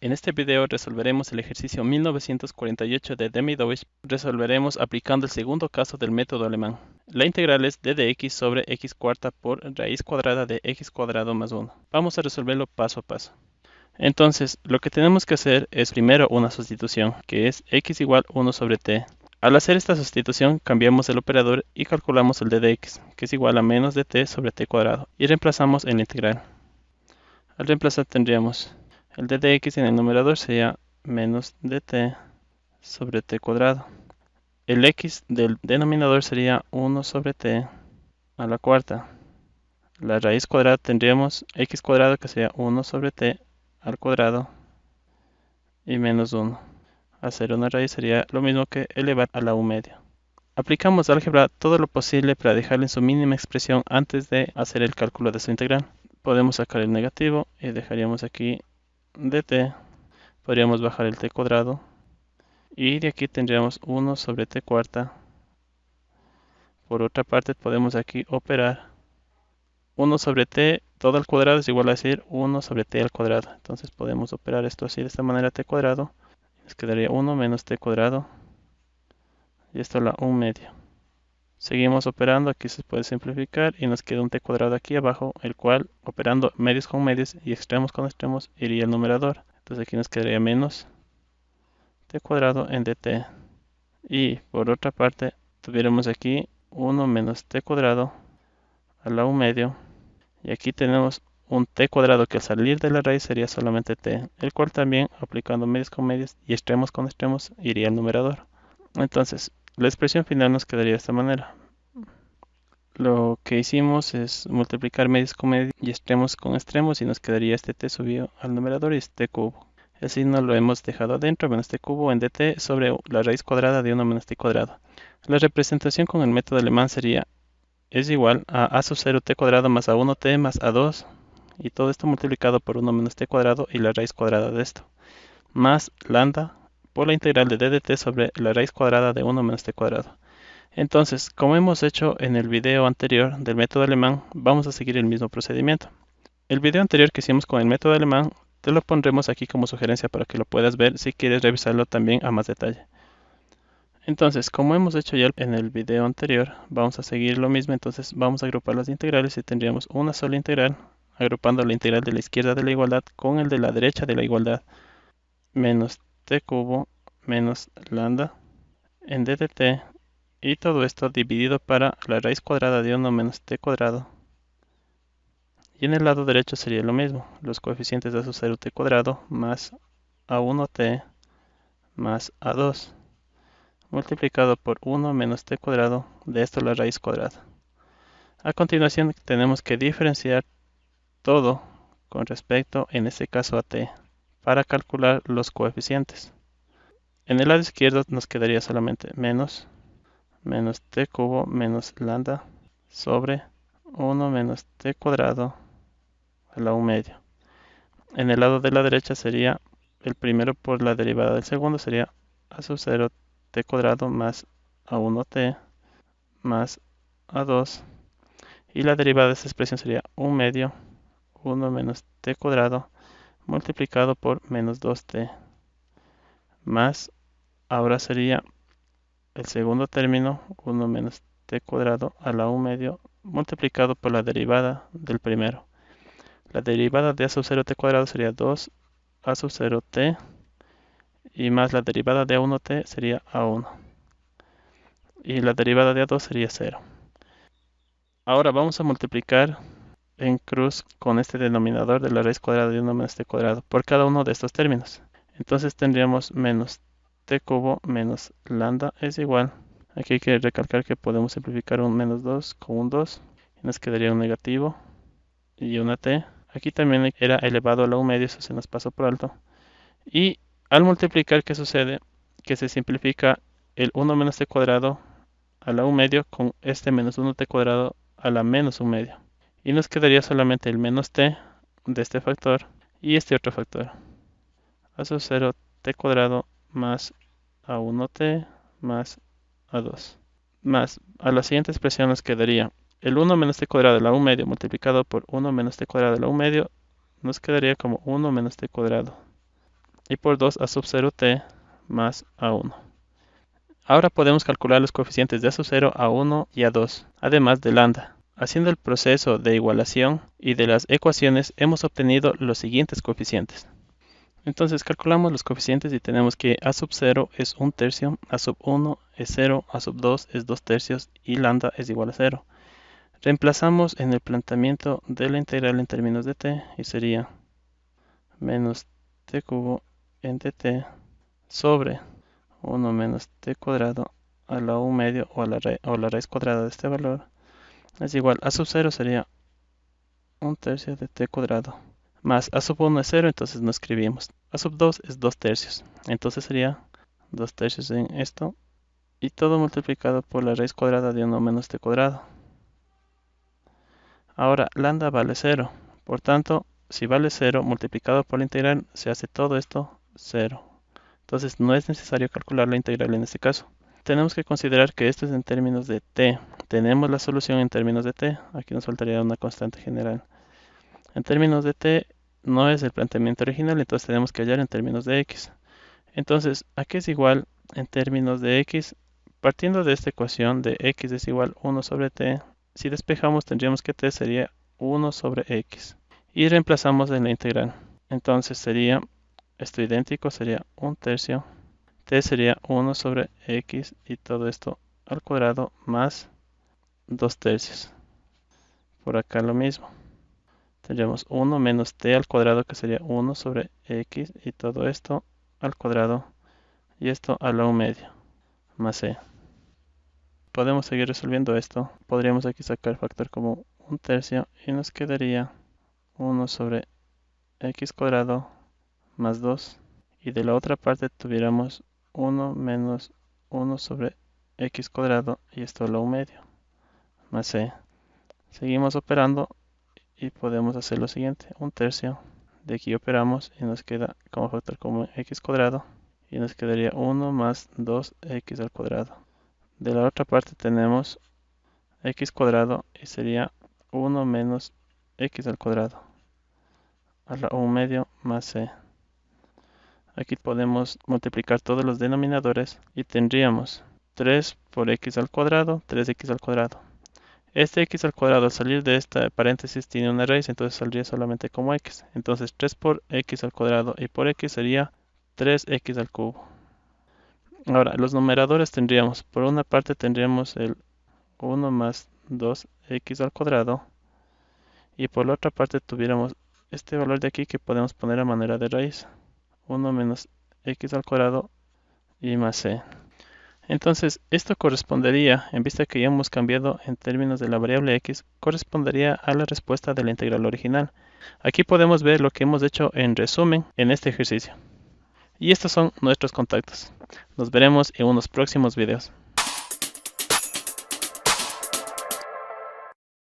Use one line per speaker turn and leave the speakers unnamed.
En este video resolveremos el ejercicio 1948 de Demi-Deutsch. Resolveremos aplicando el segundo caso del método alemán. La integral es d de x sobre x cuarta por raíz cuadrada de x cuadrado más 1. Vamos a resolverlo paso a paso. Entonces, lo que tenemos que hacer es primero una sustitución, que es x igual 1 sobre t. Al hacer esta sustitución, cambiamos el operador y calculamos el d de x, que es igual a menos dt sobre t cuadrado, y reemplazamos en la integral. Al reemplazar tendríamos el d de x en el numerador sería menos dt sobre t cuadrado. El x del denominador sería 1 sobre t a la cuarta. La raíz cuadrada tendríamos x cuadrado que sería 1 sobre t al cuadrado y menos 1. Hacer una raíz sería lo mismo que elevar a la u medio. Aplicamos álgebra todo lo posible para dejarla en su mínima expresión antes de hacer el cálculo de su integral. Podemos sacar el negativo y dejaríamos aquí dt. Podríamos bajar el t cuadrado y de aquí tendríamos 1 sobre t cuarta. Por otra parte podemos aquí operar 1 sobre t todo al cuadrado es igual a decir 1 sobre t al cuadrado. Entonces podemos operar esto así de esta manera, t cuadrado. Nos quedaría 1 menos t cuadrado y esto a la 1 medio. Seguimos operando, aquí se puede simplificar y nos queda un t cuadrado aquí abajo, el cual operando medios con medios y extremos con extremos iría al numerador. Entonces aquí nos quedaría menos t cuadrado en dt. Y por otra parte tuviéramos aquí 1 menos t cuadrado a la 1 medio. Y aquí tenemos un t cuadrado que al salir de la raíz sería solamente t, el cual también aplicando medios con medios y extremos con extremos iría al numerador. Entonces la expresión final nos quedaría de esta manera. Lo que hicimos es multiplicar medios con medios y extremos con extremos y nos quedaría este t subido al numerador y este cubo. El signo lo hemos dejado adentro, menos t cubo en dt sobre la raíz cuadrada de 1 menos t cuadrado. La representación con el método alemán sería es igual a sub 0 t cuadrado más a1t más a2 y todo esto multiplicado por 1 menos t cuadrado y la raíz cuadrada de esto, más lambda por la integral de d de t sobre la raíz cuadrada de 1 menos t cuadrado. Entonces, como hemos hecho en el video anterior del método alemán, vamos a seguir el mismo procedimiento. El video anterior que hicimos con el método alemán, te lo pondremos aquí como sugerencia para que lo puedas ver si quieres revisarlo también a más detalle. Entonces, como hemos hecho ya en el video anterior, vamos a seguir lo mismo. Entonces, vamos a agrupar las integrales y tendríamos una sola integral, agrupando la integral de la izquierda de la igualdad con el de la derecha de la igualdad, menos t cubo menos lambda en d de t. Y todo esto dividido para la raíz cuadrada de 1 menos t cuadrado. Y en el lado derecho sería lo mismo, los coeficientes de a sub 0 t cuadrado más a1t más a2 multiplicado por 1 menos t cuadrado, de esto la raíz cuadrada. A continuación tenemos que diferenciar todo con respecto, en este caso a t, para calcular los coeficientes. En el lado izquierdo nos quedaría solamente menos t cubo menos lambda sobre 1 menos t cuadrado a la 1 medio. En el lado de la derecha sería el primero por la derivada del segundo, sería a sub 0 t cuadrado más a1t más a2. Y la derivada de esta expresión sería 1 medio 1 menos t cuadrado multiplicado por menos 2t más, ahora sería el segundo término 1 menos t cuadrado a la 1 medio multiplicado por la derivada del primero. La derivada de a sub 0 t cuadrado sería 2 a sub 0 t y más la derivada de a1t sería a1 y la derivada de a2 sería 0. Ahora vamos a multiplicar en cruz con este denominador de la raíz cuadrada de 1 menos t cuadrado por cada uno de estos términos. Entonces tendríamos menos t cubo menos lambda es igual. Aquí hay que recalcar que podemos simplificar un menos 2 con un 2 y nos quedaría un negativo y una t. Aquí también era elevado a la 1 medio, eso se nos pasó por alto. Y al multiplicar, ¿qué sucede? Que se simplifica el 1 menos t cuadrado a la 1 medio con este menos 1t cuadrado a la menos 1 medio. Y nos quedaría solamente el menos t de este factor y este otro factor. A sub 0 t cuadrado más a1t más a2. Más a la siguiente expresión nos quedaría el 1 menos t cuadrado a la 1 medio multiplicado por 1 menos t cuadrado a la 1 medio nos quedaría como 1 menos t cuadrado y por 2 a sub 0t más a1. Ahora podemos calcular los coeficientes de a sub 0, a1 y a2, además de lambda. Haciendo el proceso de igualación y de las ecuaciones hemos obtenido los siguientes coeficientes. Entonces calculamos los coeficientes y tenemos que a sub 0 es 1/3, a sub 1 es 0, a sub 2 es 2/3 y lambda es igual a 0. Reemplazamos en el planteamiento de la integral en términos de t y sería menos t cubo en dt sobre 1 menos t cuadrado a la u medio o la raíz cuadrada de este valor es igual a sub 0 sería 1/3 de t cuadrado más a sub 1 es 0, entonces no escribimos. A sub 2 es 2/3, entonces sería 2/3 en esto y todo multiplicado por la raíz cuadrada de 1 menos t cuadrado. Ahora lambda vale 0, por tanto si vale 0 multiplicado por la integral se hace todo esto 0. Entonces no es necesario calcular la integral en este caso. Tenemos que considerar que esto es en términos de t. Tenemos la solución en términos de t. Aquí nos faltaría una constante general. En términos de t no es el planteamiento original, entonces tenemos que hallar en términos de x. Entonces, aquí es igual en términos de x. Partiendo de esta ecuación de x es igual 1 sobre t, si despejamos tendríamos que t sería 1 sobre x. Y reemplazamos en la integral. Entonces sería esto idéntico, sería 1/3. T sería 1 sobre x y todo esto al cuadrado más 2/3. Por acá lo mismo. Tendríamos 1 menos t al cuadrado que sería 1 sobre x y todo esto al cuadrado y esto a la u medio más c. Podemos seguir resolviendo esto. Podríamos aquí sacar el factor como 1/3 y nos quedaría 1 sobre x cuadrado más 2 y de la otra parte tuviéramos 1 menos 1 sobre x cuadrado y esto a la u medio más c. Seguimos operando y podemos hacer lo siguiente, 1/3 de aquí operamos y nos queda como factor común x cuadrado y nos quedaría 1 más 2x al cuadrado. De la otra parte tenemos x cuadrado y sería 1 menos x al cuadrado a la u medio más c. Aquí podemos multiplicar todos los denominadores y tendríamos 3 por x al cuadrado, 3x al cuadrado. Este x al cuadrado al salir de esta paréntesis tiene una raíz, entonces saldría solamente como x. Entonces 3 por x al cuadrado y por x sería 3x al cubo. Ahora, los numeradores tendríamos, por una parte tendríamos el 1 más 2x al cuadrado y por la otra parte tuviéramos este valor de aquí que podemos poner a manera de raíz. 1 menos x al cuadrado y más c. Entonces, esto correspondería, en vista que ya hemos cambiado en términos de la variable x, correspondería a la respuesta de la integral original. Aquí podemos ver lo que hemos hecho en resumen en este ejercicio. Y estos son nuestros contactos. Nos veremos en unos próximos videos.